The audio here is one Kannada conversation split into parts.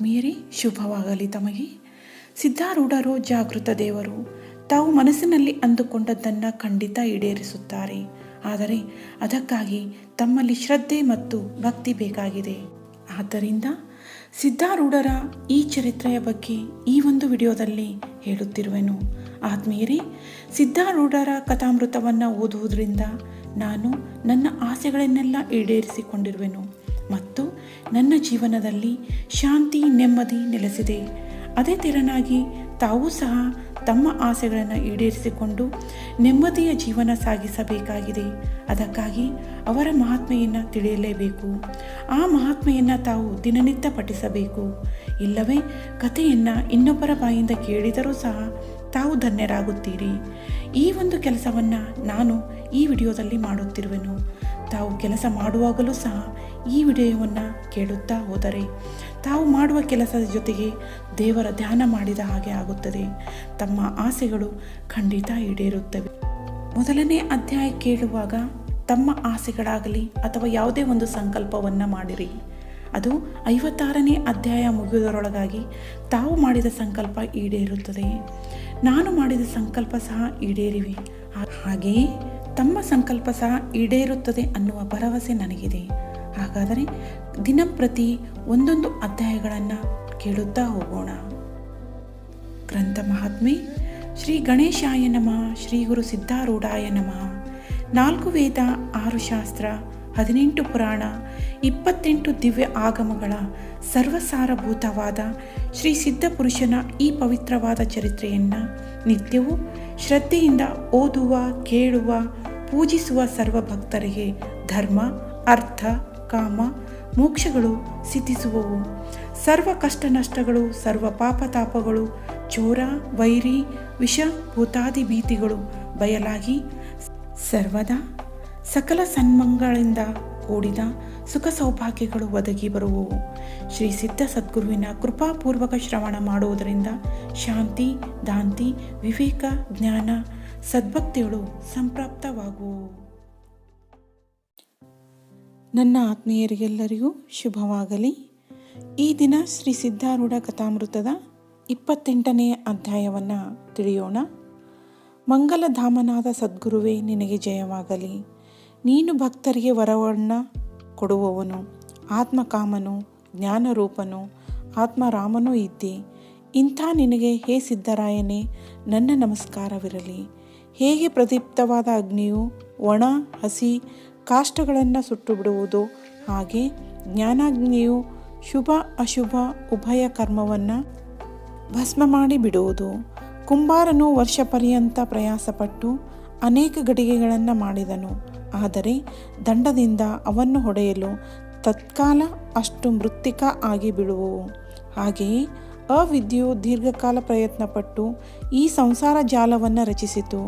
ಆತ್ಮೀಯರೇ, ಶುಭವಾಗಲಿ ತಮಗೆ. ಸಿದ್ಧಾರೂಢರು ಜಾಗೃತ ದೇವರು. ತಾವು ಮನಸ್ಸಿನಲ್ಲಿ ಅಂದುಕೊಂಡದ್ದನ್ನು ಖಂಡಿತ ಈಡೇರಿಸುತ್ತಾರೆ. ಆದರೆ ಅದಕ್ಕಾಗಿ ತಮ್ಮಲ್ಲಿ ಶ್ರದ್ಧೆ ಮತ್ತು ಭಕ್ತಿ ಬೇಕಾಗಿದೆ. ಆದ್ದರಿಂದ ಸಿದ್ಧಾರೂಢರ ಈ ಚರಿತ್ರೆಯ ಬಗ್ಗೆ ಈ ಒಂದು ವಿಡಿಯೋದಲ್ಲಿ ಹೇಳುತ್ತಿರುವೆನು. ಆತ್ಮೀಯರೇ, ಸಿದ್ಧಾರೂಢರ ಕಥಾಮೃತವನ್ನು ಓದುವುದರಿಂದ ನಾನು ನನ್ನ ಆಸೆಗಳನ್ನೆಲ್ಲ ಈಡೇರಿಸಿಕೊಂಡಿರುವೆನು ಮತ್ತು ನನ್ನ ಜೀವನದಲ್ಲಿ ಶಾಂತಿ ನೆಮ್ಮದಿ ನೆಲೆಸಿದೆ. ಅದೇ ತೆರನಾಗಿ ತಾವೂ ಸಹ ತಮ್ಮ ಆಸೆಗಳನ್ನು ಈಡೇರಿಸಿಕೊಂಡು ನೆಮ್ಮದಿಯ ಜೀವನ ಸಾಗಿಸಬೇಕಾಗಿದೆ. ಅದಕ್ಕಾಗಿ ಅವರ ಮಹಾತ್ಮೆಯನ್ನು ತಿಳಿಯಲೇಬೇಕು. ಆ ಮಹಾತ್ಮೆಯನ್ನು ತಾವು ದಿನನಿತ್ಯ ಪಠಿಸಬೇಕು. ಇಲ್ಲವೇ ಕಥೆಯನ್ನು ಇನ್ನೊಬ್ಬರ ಬಾಯಿಂದ ಕೇಳಿದರೂ ಸಹ ತಾವು ಧನ್ಯರಾಗುತ್ತೀರಿ. ಈ ಒಂದು ಕೆಲಸವನ್ನು ನಾನು ಈ ವಿಡಿಯೋದಲ್ಲಿ ಮಾಡುತ್ತಿರುವೆನು. ತಾವು ಕೆಲಸ ಮಾಡುವಾಗಲೂ ಸಹ ಈ ವಿಡಿಯೋವನ್ನು ಕೇಳುತ್ತಾ ಹೋದರೆ ತಾವು ಮಾಡುವ ಕೆಲಸದ ಜೊತೆಗೆ ದೇವರ ಧ್ಯಾನ ಮಾಡಿದ ಹಾಗೆ ಆಗುತ್ತದೆ. ತಮ್ಮ ಆಸೆಗಳು ಖಂಡಿತ ಈಡೇರುತ್ತವೆ. ಮೊದಲನೇ ಅಧ್ಯಾಯ ಕೇಳುವಾಗ ತಮ್ಮ ಆಸೆಗಳಾಗಲಿ ಅಥವಾ ಯಾವುದೇ ಒಂದು ಸಂಕಲ್ಪವನ್ನು ಮಾಡಿರಿ. ಅದು 56ನೇ ಅಧ್ಯಾಯ ಮುಗಿಯುವುದರೊಳಗಾಗಿ ತಾವು ಮಾಡಿದ ಸಂಕಲ್ಪ ಈಡೇರುತ್ತದೆ. ನಾನು ಮಾಡಿದ ಸಂಕಲ್ಪ ಸಹ ಈಡೇರಿವೆ. ಹಾಗೆಯೇ ತಮ್ಮ ಸಂಕಲ್ಪ ಸಹ ಈಡೇರುತ್ತದೆ ಅನ್ನುವ ಭರವಸೆ ನನಗಿದೆ. ಹಾಗಾದರೆ ದಿನಂಪ್ರತಿ ಒಂದೊಂದು ಅಧ್ಯಾಯಗಳನ್ನು ಕೇಳುತ್ತಾ ಹೋಗೋಣ. ಗ್ರಂಥ ಮಹಾತ್ಮೆ. ಶ್ರೀ ಗಣೇಶಾಯ ನಮಃ. ಶ್ರೀ ಗುರು ಸಿದ್ಧಾರೂಢಾಯ ನಮಃ. 4 ವೇದ, 6 ಶಾಸ್ತ್ರ, 18 ಪುರಾಣ, 28 ದಿವ್ಯ ಆಗಮಗಳ ಸರ್ವಸಾರಭೂತವಾದ ಶ್ರೀ ಸಿದ್ಧಪುರುಷನ ಈ ಪವಿತ್ರವಾದ ಚರಿತ್ರೆಯನ್ನು ನಿತ್ಯವೂ ಶ್ರದ್ಧೆಯಿಂದ ಓದುವ, ಕೇಳುವ, ಪೂಜಿಸುವ ಸರ್ವ ಭಕ್ತರಿಗೆ ಧರ್ಮ, ಅರ್ಥ, ಕಾಮ, ಮೋಕ್ಷಗಳು ಸಿದ್ಧಿಸುವವು. ಸರ್ವ ಕಷ್ಟ ನಷ್ಟಗಳು, ಸರ್ವ ಪಾಪತಾಪಗಳು, ಚೋರ, ವೈರಿ, ವಿಷ, ಭೂತಾದಿ ಭೀತಿಗಳು ಬಯಲಾಗಿ ಸರ್ವದಾ ಸಕಲ ಸನ್ಮಂಗಳಿಂದ ಕೂಡಿದ ಸುಖ ಸೌಭಾಗ್ಯಗಳು ಒದಗಿ ಬರುವವು. ಶ್ರೀ ಸಿದ್ಧ ಸದ್ಗುರುವಿನ ಕೃಪಾಪೂರ್ವಕ ಶ್ರವಣ ಮಾಡುವುದರಿಂದ ಶಾಂತಿ, ದಾಂತಿ, ವಿವೇಕ, ಜ್ಞಾನ, ಸದ್ಭಕ್ತಿಗಳು ಸಂಪ್ರಾಪ್ತವಾಗುವು. ನನ್ನ ಆತ್ಮೀಯರಿಗೆಲ್ಲರಿಗೂ ಶುಭವಾಗಲಿ. ಈ ದಿನ ಶ್ರೀ ಸಿದ್ಧಾರೂಢ ಕಥಾಮೃತದ 28ನೇ ಅಧ್ಯಾಯವನ್ನು ತಿಳಿಯೋಣ. ಮಂಗಲಧಾಮನಾದ ಸದ್ಗುರುವೇ, ನಿನಗೆ ಜಯವಾಗಲಿ. ನೀನು ಭಕ್ತರಿಗೆ ವರವನ್ನು ಕೊಡುವವನು, ಆತ್ಮಕಾಮನು, ಜ್ಞಾನರೂಪನು, ಆತ್ಮರಾಮನೂ ಇದ್ದೆ. ಇಂಥ ನಿನಗೆ ಹೇ ಸಿದ್ಧರಾಯನೇ ನನ್ನ ನಮಸ್ಕಾರವಿರಲಿ. ಹೇಗೆ ಪ್ರದೀಪ್ತವಾದ ಅಗ್ನಿಯು ಒಣ ಹಸಿ ಕಾಷ್ಟಗಳನ್ನು ಸುಟ್ಟು ಬಿಡುವುದು, ಹಾಗೆ ಜ್ಞಾನಾಗ್ನಿಯು ಶುಭ ಅಶುಭ ಉಭಯ ಕರ್ಮವನ್ನು ಭಸ್ಮ ಮಾಡಿ ಬಿಡುವುದು. ಕುಂಬಾರನು ವರ್ಷ ಪರ್ಯಂತ ಪ್ರಯಾಸಪಟ್ಟು ಅನೇಕ ಗಡಿಗೆಗಳನ್ನು ಮಾಡಿದನು. ಆದರೆ ದಂಡದಿಂದ ಅವನ್ನು ಹೊಡೆಯಲು ತತ್ಕಾಲ ಅಷ್ಟು ಮೃತ್ತಿಕ ಆಗಿ ಬೀಳುವವು. ಹಾಗೆಯೇ ಅವಿದ್ಯೆಯು ದೀರ್ಘಕಾಲ ಪ್ರಯತ್ನಪಟ್ಟು ಈ ಸಂಸಾರ ಜಾಲವನ್ನು ರಚಿಸಿತು.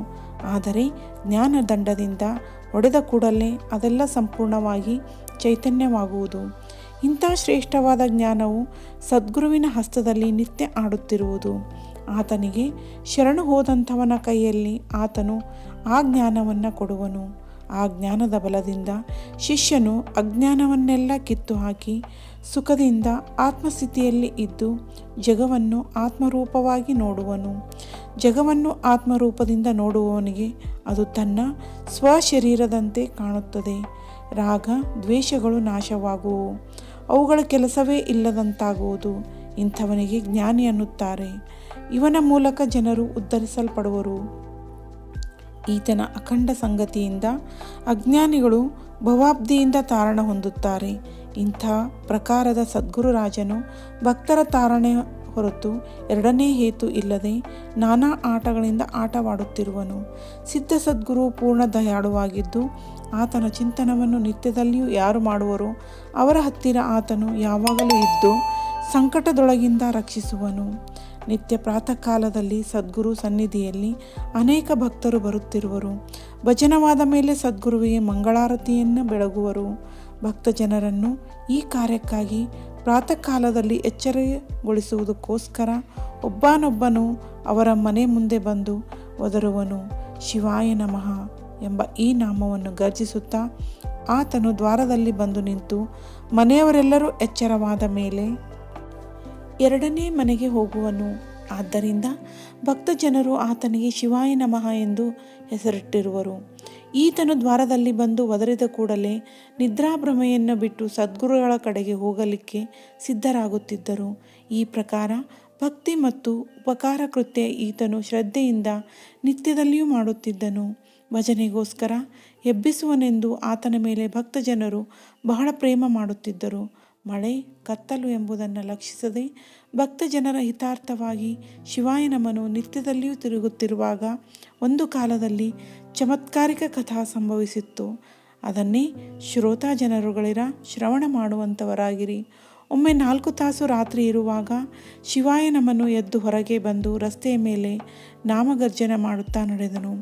ಆದರೆ ಜ್ಞಾನದಂಡದಿಂದ ಹೊಡೆದ ಕೂಡಲೇ ಅದೆಲ್ಲ ಸಂಪೂರ್ಣವಾಗಿ ಚೈತನ್ಯವಾಗುವುದು. ಇಂಥ ಶ್ರೇಷ್ಠವಾದ ಜ್ಞಾನವು ಸದ್ಗುರುವಿನ ಹಸ್ತದಲ್ಲಿ ನಿತ್ಯ ಆಡುತ್ತಿರುವುದು. ಆತನಿಗೆ ಶರಣು ಹೋದಂಥವನ ಕೈಯಲ್ಲಿ ಆತನು ಆ ಜ್ಞಾನವನ್ನು ಕೊಡುವನು. ಆ ಜ್ಞಾನದ ಬಲದಿಂದ ಶಿಷ್ಯನು ಅಜ್ಞಾನವನ್ನೆಲ್ಲ ಕಿತ್ತು ಹಾಕಿ ಸುಖದಿಂದ ಆತ್ಮಸ್ಥಿತಿಯಲ್ಲಿ ಇದ್ದು ಜಗವನ್ನು ಆತ್ಮರೂಪವಾಗಿ ನೋಡುವನು. ಜಗವನ್ನು ಆತ್ಮರೂಪದಿಂದ ನೋಡುವವನಿಗೆ ಅದು ತನ್ನ ಸ್ವಶರೀರದಂತೆ ಕಾಣುತ್ತದೆ. ರಾಗ ದ್ವೇಷಗಳು ನಾಶವಾಗುವು, ಅವುಗಳ ಕೆಲಸವೇ ಇಲ್ಲದಂತಾಗುವುದು. ಇಂಥವನಿಗೆ ಜ್ಞಾನಿ ಅನ್ನುತ್ತಾರೆ. ಇವನ ಮೂಲಕ ಜನರು ಉದ್ಧರಿಸಲ್ಪಡುವರು. ಈತನ ಅಖಂಡ ಸಂಗತಿಯಿಂದ ಅಜ್ಞಾನಿಗಳು ಭವಾಬ್ದಿಯಿಂದ ತಾರಣ ಹೊಂದುತ್ತಾರೆ. ಇಂಥ ಪ್ರಕಾರದ ಸದ್ಗುರುರಾಜನು ಭಕ್ತರ ತಾರಣೆ ಹೊರತು ಎರಡನೇ ಹೇತು ಇಲ್ಲದೆ ನಾನಾ ಆಟಗಳಿಂದ ಆಟವಾಡುತ್ತಿರುವನು. ಸಿದ್ಧ ಸದ್ಗುರು ಪೂರ್ಣ ದಯಾಳುವಾಗಿದ್ದು ಆತನ ಚಿಂತನವನ್ನು ನಿತ್ಯದಲ್ಲಿಯೂ ಯಾರು ಮಾಡುವರೋ ಅವರ ಹತ್ತಿರ ಆತನು ಯಾವಾಗಲೂ ಇದ್ದು ಸಂಕಟದೊಳಗಿಂದ ರಕ್ಷಿಸುವನು. ನಿತ್ಯ ಪ್ರಾತಃ ಕಾಲದಲ್ಲಿ ಸದ್ಗುರು ಸನ್ನಿಧಿಯಲ್ಲಿ ಅನೇಕ ಭಕ್ತರು ಬರುತ್ತಿರುವರು. ಭಜನವಾದ ಮೇಲೆ ಸದ್ಗುರುವಿಗೆ ಮಂಗಳಾರತಿಯನ್ನು ಬೆಳಗುವರು. ಭಕ್ತ ಜನರನ್ನು ಈ ಕಾರ್ಯಕ್ಕಾಗಿ ಪ್ರಾತಃ ಕಾಲದಲ್ಲಿ ಎಚ್ಚರಗೊಳಿಸುವುದಕ್ಕೋಸ್ಕರ ಒಬ್ಬನೊಬ್ಬನು ಅವರ ಮನೆ ಮುಂದೆ ಬಂದು ಒದರುವನು. ಶಿವಾಯ ನಮಃ ಎಂಬ ಈ ನಾಮವನ್ನು ಗರ್ಜಿಸುತ್ತಾ ಆತನು ದ್ವಾರದಲ್ಲಿ ಬಂದು ನಿಂತು ಮನೆಯವರೆಲ್ಲರೂ ಎಚ್ಚರವಾದ ಮೇಲೆ ಎರಡನೇ ಮನೆಗೆ ಹೋಗುವನು. ಆದ್ದರಿಂದ ಭಕ್ತ ಜನರು ಆತನಿಗೆ ಶಿವಾಯ ನಮಃ ಎಂದು ಹೆಸರಿಟ್ಟಿರುವರು. ಈತನು ದ್ವಾರದಲ್ಲಿ ಬಂದು ಒದರಿದ ಕೂಡಲೇ ನಿದ್ರಾಭ್ರಮೆಯನ್ನು ಬಿಟ್ಟು ಸದ್ಗುರುಗಳ ಕಡೆಗೆ ಹೋಗಲಿಕ್ಕೆ ಸಿದ್ಧರಾಗುತ್ತಿದ್ದರು. ಈ ಪ್ರಕಾರ ಭಕ್ತಿ ಮತ್ತು ಉಪಕಾರ ಕೃತ್ಯ ಈತನು ಶ್ರದ್ಧೆಯಿಂದ ನಿತ್ಯದಲ್ಲಿಯೂ ಮಾಡುತ್ತಿದ್ದನು. ಭಜನೆಗೋಸ್ಕರ ಎಬ್ಬಿಸುವನೆಂದು ಆತನ ಮೇಲೆ ಭಕ್ತ ಜನರು ಬಹಳ ಪ್ರೇಮ ಮಾಡುತ್ತಿದ್ದರು. ಮಳೆ ಕತ್ತಲು ಎಂಬುದನ್ನು ಲಕ್ಷಿಸದೆ ಭಕ್ತ ಜನರ ಹಿತಾರ್ಥವಾಗಿ ಶಿವಾಯ ನಮನು ನಿತ್ಯದಲ್ಲಿಯೂ ತಿರುಗುತ್ತಿರುವಾಗ ಒಂದು ಕಾಲದಲ್ಲಿ ಚಮತ್ಕಾರಿಕ ಕಥಾ ಸಂಭವಿಸಿತ್ತು. ಅದನ್ನೇ ಶ್ರೋತಾ ಜನರುಗಳಿರ ಶ್ರವಣ ಮಾಡುವಂಥವರಾಗಿರಿ. ಒಮ್ಮೆ 4 ತಾಸು ರಾತ್ರಿ ಇರುವಾಗ ಶಿವಾಯ ನಮನು ಎದ್ದು ಹೊರಗೆ ಬಂದು ರಸ್ತೆಯ ಮೇಲೆ ನಾಮಗರ್ಜನೆ ಮಾಡುತ್ತಾ ನಡೆದನು.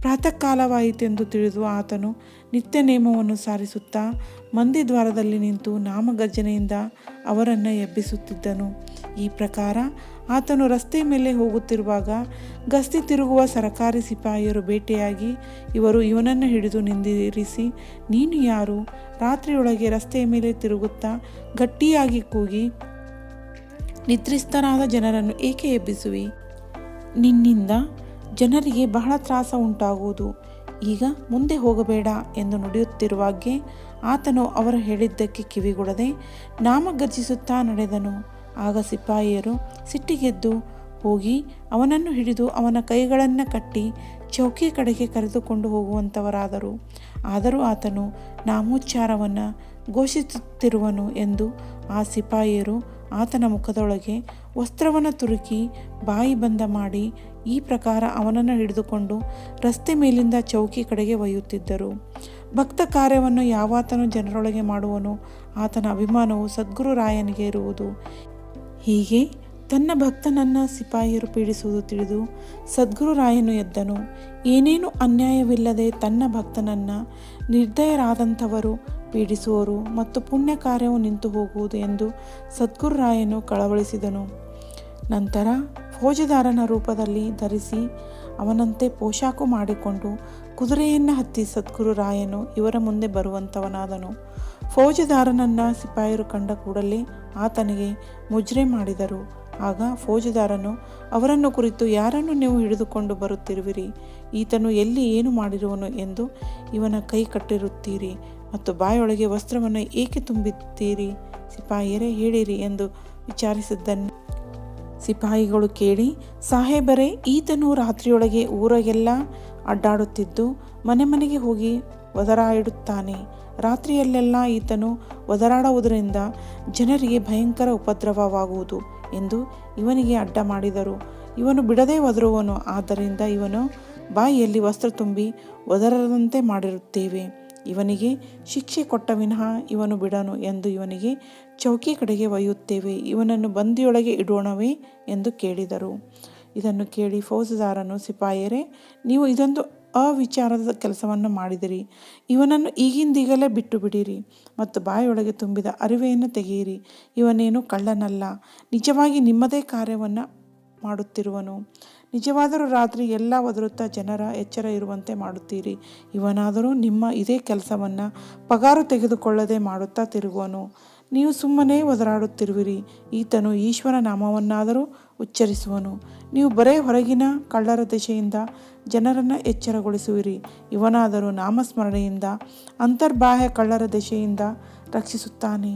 ಪ್ರಾತಃ ಕಾಲವಾಯಿತೆಂದು ತಿಳಿದು ಆತನು ನಿತ್ಯ ನೇಮವನ್ನು ಸಾರಿಸುತ್ತಾ ಮಂದಿ ದ್ವಾರದಲ್ಲಿ ನಿಂತು ನಾಮಗರ್ಜನೆಯಿಂದ ಅವರನ್ನು ಎಬ್ಬಿಸುತ್ತಿದ್ದನು. ಈ ಪ್ರಕಾರ ಆತನು ರಸ್ತೆಯ ಮೇಲೆ ಹೋಗುತ್ತಿರುವಾಗ ಗಸ್ತಿ ತಿರುಗುವ ಸರಕಾರಿ ಸಿಪಾಯಿಯರು ಭೇಟಿಯಾಗಿ ಇವನನ್ನು ಹಿಡಿದು ನಿಂದಿರಿಸಿ, ನೀನು ಯಾರು? ರಾತ್ರಿಯೊಳಗೆ ರಸ್ತೆಯ ಮೇಲೆ ತಿರುಗುತ್ತಾ ಗಟ್ಟಿಯಾಗಿ ಕೂಗಿ ನಿದ್ರಿಸ್ತರಾದ ಜನರನ್ನು ಏಕೆ ಎಬ್ಬಿಸುವಿ? ನಿನ್ನಿಂದ ಜನರಿಗೆ ಬಹಳ ತ್ರಾಸ ಉಂಟಾಗುವುದು. ಈಗ ಮುಂದೆ ಹೋಗಬೇಡ ಎಂದು ನುಡಿಯುತ್ತಿರುವಾಗೆ ಆತನು ಅವರು ಹೇಳಿದ್ದಕ್ಕೆ ಕಿವಿಗೊಡದೆ ನಾಮಗರ್ಜಿಸುತ್ತಾ ನಡೆದನು. ಆಗ ಸಿಪಾಯಿಯರು ಸಿಟ್ಟಿಗೆದ್ದು ಹೋಗಿ ಅವನನ್ನು ಹಿಡಿದು ಅವನ ಕೈಗಳನ್ನು ಕಟ್ಟಿ ಚೌಕಿ ಕಡೆಗೆ ಕರೆದುಕೊಂಡು ಹೋಗುವಂಥವರಾದರು. ಆದರೂ ಆತನು ನಾಮೋಚ್ಚಾರವನ್ನು ಘೋಷಿಸುತ್ತಿರುವನು ಎಂದು ಆ ಸಿಪಾಯಿಯರು ಆತನ ಮುಖದೊಳಗೆ ವಸ್ತ್ರವನ್ನು ತುರುಕಿ ಬಾಯಿ ಬಂದ ಮಾಡಿ ಈ ಪ್ರಕಾರ ಅವನನ್ನು ಹಿಡಿದುಕೊಂಡು ರಸ್ತೆ ಮೇಲಿಂದ ಚೌಕಿ ಕಡೆಗೆ ಒಯ್ಯುತ್ತಿದ್ದರು. ಭಕ್ತ ಕಾರ್ಯವನ್ನು ಯಾವಾತನು ಜನರೊಳಗೆ ಮಾಡುವನೋ ಆತನ ಅಭಿಮಾನವು ಸದ್ಗುರು ರಾಯನಿಗೆ ಇರುವುದು. ಹೀಗೆ ತನ್ನ ಭಕ್ತನನ್ನು ಸಿಪಾಯಿಯರು ಪೀಡಿಸುವುದು ತಿಳಿದು ಸದ್ಗುರು ರಾಯನು ಎದ್ದನು. ಏನೇನು ಅನ್ಯಾಯವಿಲ್ಲದೆ ತನ್ನ ಭಕ್ತನನ್ನು ನಿರ್ದಯರಾದಂಥವರು ಪೀಡಿಸುವರು ಮತ್ತು ಪುಣ್ಯ ಕಾರ್ಯವು ನಿಂತು ಹೋಗುವುದು ಎಂದು ಸದ್ಗುರು ರಾಯನು ಕಳವಳಿಸಿದನು. ನಂತರ ಫೌಜದಾರನ ರೂಪದಲ್ಲಿ ಧರಿಸಿ ಅವನಂತೆ ಪೋಷಾಕು ಮಾಡಿಕೊಂಡು ಕುದುರೆಯನ್ನು ಹತ್ತಿ ಸದ್ಗುರು ರಾಯನು ಇವರ ಮುಂದೆ ಬರುವಂಥವನಾದನು. ಫೌಜದಾರನನ್ನು ಸಿಪಾಯಿಯರು ಕಂಡ ಕೂಡಲೇ ಆತನಿಗೆ ಮುಜ್ರೆ ಮಾಡಿದರು. ಆಗ ಫೌಜದಾರನು ಅವರನ್ನು ಕುರಿತು, ಯಾರನ್ನು ನೀವು ಹಿಡಿದುಕೊಂಡು ಬರುತ್ತಿರುವಿರಿ? ಈತನು ಎಲ್ಲಿ ಏನು ಮಾಡಿರುವನು ಎಂದು ಇವನ ಕೈ ಕಟ್ಟಿರುತ್ತೀರಿ ಮತ್ತು ಬಾಯೊಳಗೆ ವಸ್ತ್ರವನ್ನು ಏಕೆ ತುಂಬಿದ್ದೀರಿ? ಸಿಪಾಯಿಯರೇ ಹೇಳಿರಿ ಎಂದು ವಿಚಾರಿಸಿದ್ದನ್ನು ಸಿಪಾಯಿಗಳು ಕೇಳಿ, ಸಾಹೇಬರೇ, ಈತನು ರಾತ್ರಿಯೊಳಗೆ ಊರಿಗೆಲ್ಲ ಅಡ್ಡಾಡುತ್ತಿದ್ದು ಮನೆ ಮನೆಗೆ ಹೋಗಿ ಒದರಾಡುತ್ತಾನೆ. ರಾತ್ರಿಯಲ್ಲೆಲ್ಲ ಈತನು ಒದರಾಡುವುದರಿಂದ ಜನರಿಗೆ ಭಯಂಕರ ಉಪದ್ರವವಾಗುವುದು ಎಂದು ಇವನಿಗೆ ಅಡ್ಡ ಮಾಡಿದರು. ಇವನು ಬಿಡದೆ ಒದರುವನು. ಆದ್ದರಿಂದ ಇವನು ಬಾಯಿಯಲ್ಲಿ ವಸ್ತ್ರ ತುಂಬಿ ಒದರದಂತೆ ಮಾಡಿರುತ್ತೇವೆ. ಇವನಿಗೆ ಶಿಕ್ಷೆ ಕೊಟ್ಟ ವಿನಃ ಇವನು ಬಿಡನು ಎಂದು ಇವನಿಗೆ ಚೌಕಿ ಕಡೆಗೆ ಒಯ್ಯುತ್ತೇವೆ. ಇವನನ್ನು ಬಂದಿಯೊಳಗೆ ಇಡೋಣವೇ ಎಂದು ಕೇಳಿದರು. ಇದನ್ನು ಕೇಳಿ ಫೌಜದಾರನು, ಸಿಪಾಯಿಯರೇ, ನೀವು ಇದೊಂದು ಅವಿಚಾರದ ಕೆಲಸವನ್ನು ಮಾಡಿದಿರಿ. ಇವನನ್ನು ಈಗಿಂದೀಗಲೇ ಬಿಟ್ಟು ಬಿಡಿರಿ ಮತ್ತು ಬಾಯೊಳಗೆ ತುಂಬಿದ ಅರಿವೆಯನ್ನು ತೆಗೆಯಿರಿ. ಇವನೇನು ಕಳ್ಳನಲ್ಲ, ನಿಜವಾಗಿ ನಿಮ್ಮದೇ ಕಾರ್ಯವನ್ನು ಮಾಡುತ್ತಿರುವನು. ನಿಜವಾದರೂ ರಾತ್ರಿ ಎಲ್ಲ ಒದರುತ್ತಾ ಜನರ ಎಚ್ಚರ ಇರುವಂತೆ ಮಾಡುತ್ತೀರಿ. ಇವನಾದರೂ ನಿಮ್ಮ ಇದೇ ಕೆಲಸವನ್ನು ಪಗಾರು ತೆಗೆದುಕೊಳ್ಳದೆ ಮಾಡುತ್ತಾ ತಿರುಗುವನು. ನೀವು ಸುಮ್ಮನೆ ಒದರಾಡುತ್ತಿರುವಿರಿ. ಈತನು ಈಶ್ವರ ನಾಮವನ್ನಾದರೂ ಉಚ್ಚರಿಸುವನು. ನೀವು ಬರೇ ಹೊರಗಿನ ಕಳ್ಳರ ದೆಸೆಯಿಂದ ಜನರನ್ನು ಎಚ್ಚರಗೊಳಿಸುವಿರಿ. ಇವನಾದರೂ ನಾಮಸ್ಮರಣೆಯಿಂದ ಅಂತರ್ಬಾಹ್ಯ ಕಳ್ಳರ ದೆಸೆಯಿಂದ ರಕ್ಷಿಸುತ್ತಾನೆ.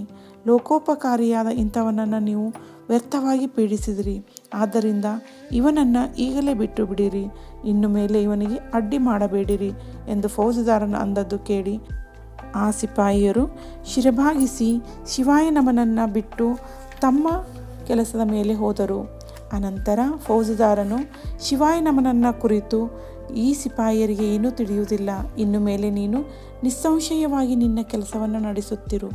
ಲೋಕೋಪಕಾರಿಯಾದ ಇಂಥವನನ್ನು ನೀವು ವ್ಯರ್ಥವಾಗಿ ಪೀಡಿಸಿದಿರಿ. ಆದ್ದರಿಂದ ಇವನನ್ನು ಈಗಲೇ ಬಿಟ್ಟು ಬಿಡಿರಿ. ಇನ್ನು ಮೇಲೆ ಇವನಿಗೆ ಅಡ್ಡಿ ಮಾಡಬೇಡಿರಿ ಎಂದು ಫೌಜದಾರನ ಅಂದದ್ದು ಕೇಳಿ ಆ ಸಿಪಾಯಿಯರು ಶಿರಭಾಗಿಸಿ ಶಿವಾಯ ನಮನನ್ನು ಬಿಟ್ಟು ತಮ್ಮ ಕೆಲಸದ ಮೇಲೆ ಹೋದರು. ಅನಂತರ ಫೌಜದಾರನು ಶಿವಾಯ ನಮನನ್ನು ಕುರಿತು, ಈ ಸಿಪಾಯಿಯರಿಗೆ ಏನೂ ತಿಳಿಯುವುದಿಲ್ಲ. ಇನ್ನು ಮೇಲೆ ನೀನು ನಿಸ್ಸಂಶಯವಾಗಿ ನಿನ್ನ ಕೆಲಸವನ್ನು ನಡೆಸುತ್ತಿರು.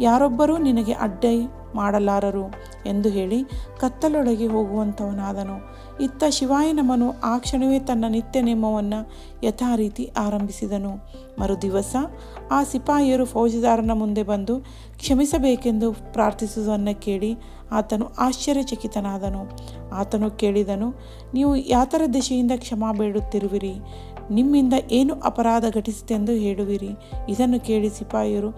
ಯಾರೊಬ್ಬರೂ ನಿನಗೆ ಅಡ್ಡಿ ಮಾಡಲಾರರು ಎಂದು ಹೇಳಿ ಕತ್ತಲೊಳಗೆ ಹೋಗುವಂಥವನಾದನು. ಇತ್ತ ಶಿವಾಯ ನಮನು ಆ ಕ್ಷಣವೇ ತನ್ನ ನಿತ್ಯ ನೇಮವನ್ನು ಯಥಾರೀತಿ ಆರಂಭಿಸಿದನು. ಮರುದಿವಸ ಆ ಸಿಪಾಯಿಯರು ಫೌಜದಾರನ ಮುಂದೆ ಬಂದು ಕ್ಷಮಿಸಬೇಕೆಂದು ಪ್ರಾರ್ಥಿಸುವುದನ್ನು ಕೇಳಿ ಆತನು ಆಶ್ಚರ್ಯಚಕಿತನಾದನು. ಆತನು ಕೇಳಿದನು, ನೀವು ಯಾತರ ದೆಸೆಯಿಂದ ಕ್ಷಮಾ ಬೇಡುತ್ತಿರುವಿರಿ? ನಿಮ್ಮಿಂದ ಏನು ಅಪರಾಧ ಘಟಿಸಿತೆಂದು ಹೇಳುವಿರಿ? ಇದನ್ನು ಕೇಳಿ ಸಿಪಾಯಿಯರು,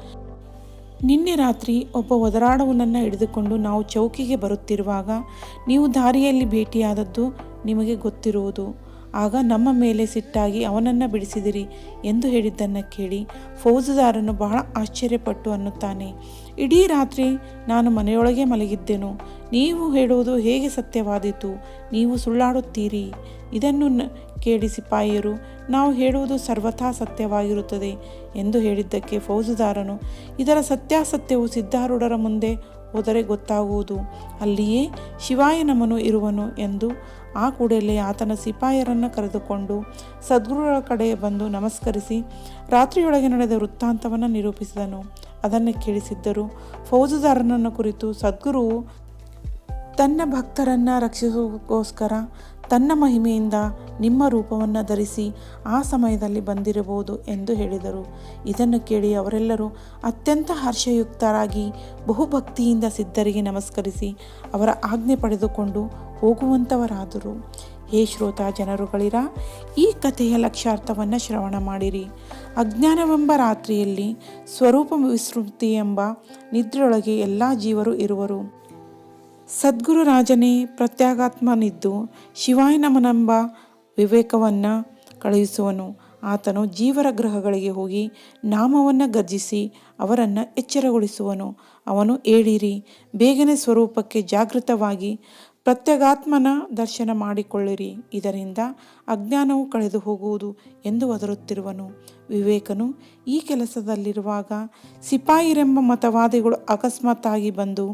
ನಿನ್ನೆ ರಾತ್ರಿ ಒಬ್ಬ ಒದರಾಡವನನ್ನು ಹಿಡಿದುಕೊಂಡು ನಾವು ಚೌಕಿಗೆ ಬರುತ್ತಿರುವಾಗ ನೀವು ದಾರಿಯಲ್ಲಿ ಭೇಟಿಯಾದದ್ದು ನಿಮಗೆ ಗೊತ್ತಿರುವುದು. ಆಗ ನಮ್ಮ ಮೇಲೆ ಸಿಟ್ಟಾಗಿ ಅವನನ್ನು ಬಿಡಿಸಿದಿರಿ ಎಂದು ಹೇಳಿದ್ದನ್ನು ಕೇಳಿ ಫೌಜದಾರನು ಬಹಳ ಆಶ್ಚರ್ಯಪಟ್ಟು ಅನ್ನುತ್ತಾನೆ, ಇಡೀ ರಾತ್ರಿ ನಾನು ಮನೆಯೊಳಗೆ ಮಲಗಿದ್ದೆನು. ನೀವು ಹೇಳುವುದು ಹೇಗೆ ಸತ್ಯವಾದೀತು? ನೀವು ಸುಳ್ಳಾಡುತ್ತೀರಿ. ಇದನ್ನು ಕೇಳಿ ಸಿಪಾಯಿಯರು, ನಾವು ಹೇಳುವುದು ಸರ್ವಥಾ ಸತ್ಯವಾಗಿರುತ್ತದೆ ಎಂದು ಹೇಳಿದ್ದಕ್ಕೆ ಫೌಜದಾರನು, ಇದರ ಸತ್ಯಾಸತ್ಯವು ಸಿದ್ಧಾರೂಢರ ಮುಂದೆ ಹೋದರೆ ಗೊತ್ತಾಗುವುದು. ಅಲ್ಲಿಯೇ ಶಿವಾಯನಮನು ಇರುವನು ಎಂದು ಆ ಕೂಡಲೇ ಆತನ ಸಿಪಾಯಿಯರನ್ನು ಕರೆದುಕೊಂಡು ಸದ್ಗುರುಗಳ ಕಡೆ ಬಂದು ನಮಸ್ಕರಿಸಿ ರಾತ್ರಿಯೊಳಗೆ ನಡೆದ ವೃತ್ತಾಂತವನ್ನು ನಿರೂಪಿಸಿದನು. ಅದನ್ನು ಕೇಳಿಸಿದ್ದರು. ಫೌಜದಾರನನ್ನು ಕುರಿತು ಸದ್ಗುರುವು ತನ್ನ ಭಕ್ತರನ್ನು ರಕ್ಷಿಸುವುದಕ್ಕೋಸ್ಕರ ತನ್ನ ಮಹಿಮೆಯಿಂದ ನಿಮ್ಮ ರೂಪವನ್ನು ಧರಿಸಿ ಆ ಸಮಯದಲ್ಲಿ ಬಂದಿರಬಹುದು ಎಂದು ಹೇಳಿದರು. ಇದನ್ನು ಕೇಳಿ ಅವರೆಲ್ಲರೂ ಅತ್ಯಂತ ಹರ್ಷಯುಕ್ತರಾಗಿ ಬಹುಭಕ್ತಿಯಿಂದ ಸಿದ್ಧರಿಗೆ ನಮಸ್ಕರಿಸಿ ಅವರ ಆಜ್ಞೆ ಪಡೆದುಕೊಂಡು ಹೋಗುವಂಥವರಾದರು. ಹೇ ಶ್ರೋತಾ ಜನರುಗಳಿರ, ಈ ಕಥೆಯ ಲಕ್ಷ್ಯಾರ್ಥವನ್ನು ಶ್ರವಣ ಮಾಡಿರಿ. ಅಜ್ಞಾನವೆಂಬ ರಾತ್ರಿಯಲ್ಲಿ ಸ್ವರೂಪ ವಿಸ್ಮೃತಿ ಎಂಬ ನಿದ್ರೆಯೊಳಗೆ ಎಲ್ಲ ಜೀವರು ಇರುವರು. ಸದ್ಗುರು ರಾಜನೇ ಪ್ರತ್ಯಗಾತ್ಮನಿದ್ದು ಶಿವಾಯ ನಮನೆಂಬ ವಿವೇಕವನ್ನು ಕಳುಹಿಸುವನು. ಆತನು ಜೀವರ ಗೃಹಗಳಿಗೆ ಹೋಗಿ ನಾಮವನ್ನು ಗರ್ಜಿಸಿ ಅವರನ್ನು ಎಚ್ಚರಗೊಳಿಸುವನು. ಅವನು ಏಳಿರಿ, ಬೇಗನೆ ಸ್ವರೂಪಕ್ಕೆ ಜಾಗೃತವಾಗಿ ಪ್ರತ್ಯಗಾತ್ಮನ ದರ್ಶನ ಮಾಡಿಕೊಳ್ಳಿರಿ, ಇದರಿಂದ ಅಜ್ಞಾನವು ಕಳೆದು ಹೋಗುವುದು ಎಂದು ಒದರುತ್ತಿರುವನು. ವಿವೇಕನು ಈ ಕೆಲಸದಲ್ಲಿರುವಾಗ ಸಿಪಾಯಿರೆಂಬ ಮತವಾದಿಗಳು ಅಕಸ್ಮಾತ್ತಾಗಿ ಬಂದು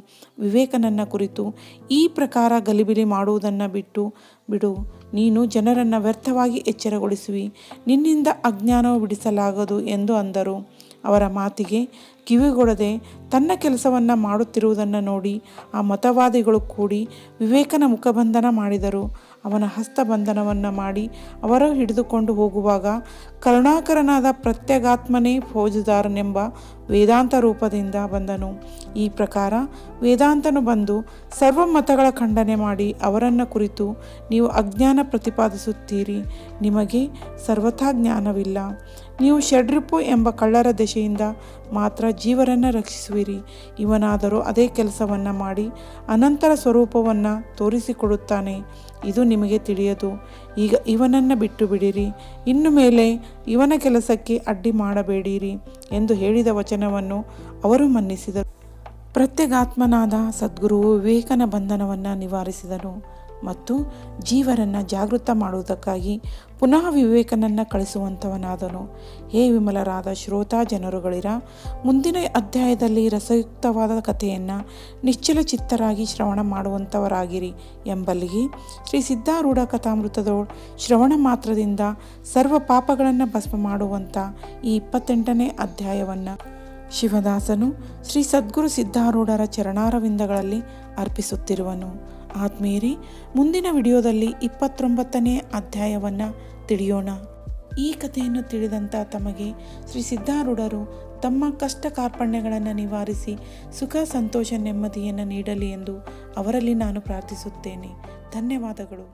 ವಿವೇಕನನ್ನ ಕುರಿತು ಈ ಪ್ರಕಾರ ಗಲಿಬಿಲಿ ಮಾಡುವುದನ್ನು ಬಿಡು, ನೀನು ಜನರನ್ನು ವ್ಯರ್ಥವಾಗಿ ಎಚ್ಚರಗೊಳಿಸುವಿ, ನಿನ್ನಿಂದ ಅಜ್ಞಾನವು ಬಿಡಿಸಲಾಗದು ಎಂದು ಅಂದರು. ಅವರ ಮಾತಿಗೆ ಕಿವಿಗೊಡದೆ ತನ್ನ ಕೆಲಸವನ್ನು ಮಾಡುತ್ತಿರುವುದನ್ನು ನೋಡಿ ಆ ಮತವಾದಿಗಳು ಕೂಡಿ ವಿವೇಕನ ಮುಖಬಂಧನ ಮಾಡಿದರು. ಅವನ ಹಸ್ತಬಂಧನವನ್ನು ಮಾಡಿ ಅವರ ಹಿಡಿದುಕೊಂಡು ಹೋಗುವಾಗ ಕರುಣಾಕರನಾದ ಪ್ರತ್ಯಗಾತ್ಮನೇ ಫೌಜದಾರನೆಂಬ ವೇದಾಂತ ರೂಪದಿಂದ ಬಂದನು. ಈ ಪ್ರಕಾರ ವೇದಾಂತನು ಬಂದು ಸರ್ವ ಮತಗಳ ಖಂಡನೆ ಮಾಡಿ ಅವರನ್ನು ಕುರಿತು, ನೀವು ಅಜ್ಞಾನ ಪ್ರತಿಪಾದಿಸುತ್ತೀರಿ, ನಿಮಗೆ ಸರ್ವಥಾ ಜ್ಞಾನವಿಲ್ಲ, ನೀವು ಷಡ್ರಿಪು ಎಂಬ ಕಳ್ಳರ ದೆಸೆಯಿಂದ ಮಾತ್ರ ಜೀವರನ್ನು ರಕ್ಷಿಸುವಿರಿ. ಇವನಾದರೂ ಅದೇ ಕೆಲಸವನ್ನು ಮಾಡಿ ಅನಂತರ ಸ್ವರೂಪವನ್ನು ತೋರಿಸಿಕೊಡುತ್ತಾನೆ, ಇದು ನಿಮಗೆ ತಿಳಿಯದು. ಈಗ ಇವನನ್ನು ಬಿಟ್ಟು ಬಿಡಿರಿ, ಇನ್ನು ಮೇಲೆ ಇವನ ಕೆಲಸಕ್ಕೆ ಅಡ್ಡಿ ಮಾಡಬೇಡಿರಿ ಎಂದು ಹೇಳಿದ ವಚನವನ್ನು ಅವರು ಮನ್ನಿಸಿದರು. ಪ್ರತ್ಯಗಾತ್ಮನಾದ ಸದ್ಗುರುವು ವಿವೇಕನ ಬಂಧನವನ್ನು ನಿವಾರಿಸಿದನು ಮತ್ತು ಜೀವರನ್ನು ಜಾಗೃತ ಮಾಡುವುದಕ್ಕಾಗಿ ಪುನಃ ವಿವೇಕನನ್ನು ಕಳಿಸುವಂಥವನಾದನು. ಹೇ ವಿಮಲರಾದ ಶ್ರೋತಾ ಜನರುಗಳಿರ, ಮುಂದಿನ ಅಧ್ಯಾಯದಲ್ಲಿ ರಸಯುಕ್ತವಾದ ಕಥೆಯನ್ನು ನಿಶ್ಚಲ ಚಿತ್ತರಾಗಿ ಶ್ರವಣ ಮಾಡುವಂಥವರಾಗಿರಿ ಎಂಬಲ್ಲಿಗೆ ಶ್ರೀ ಸಿದ್ಧಾರೂಢ ಕಥಾಮೃತದೋಳು ಶ್ರವಣ ಮಾತ್ರದಿಂದ ಸರ್ವ ಪಾಪಗಳನ್ನು ಭಸ್ಮ ಮಾಡುವಂಥ ಈ 28ನೇ ಅಧ್ಯಾಯವನ್ನು ಶಿವದಾಸನು ಶ್ರೀ ಸದ್ಗುರು ಸಿದ್ಧಾರೂಢರ ಚರಣಾರವಿಂದಗಳಲ್ಲಿ ಅರ್ಪಿಸುತ್ತಿರುವನು. ಆತ್ಮೀಯರೇ, ಮುಂದಿನ ವಿಡಿಯೋದಲ್ಲಿ 29ನೇ ಅಧ್ಯಾಯವನ್ನು ತಿಳಿಯೋಣ. ಈ ಕಥೆಯನ್ನು ತಿಳಿದಂಥ ತಮಗೆ ಶ್ರೀ ಸಿದ್ಧಾರೂಢರು ತಮ್ಮ ಕಷ್ಟ ಕಾರ್ಪಣ್ಯಗಳನ್ನು ನಿವಾರಿಸಿ ಸುಖ ಸಂತೋಷ ನೆಮ್ಮದಿಯನ್ನು ನೀಡಲಿ ಎಂದು ಅವರಲ್ಲಿ ನಾನು ಪ್ರಾರ್ಥಿಸುತ್ತೇನೆ. ಧನ್ಯವಾದಗಳು.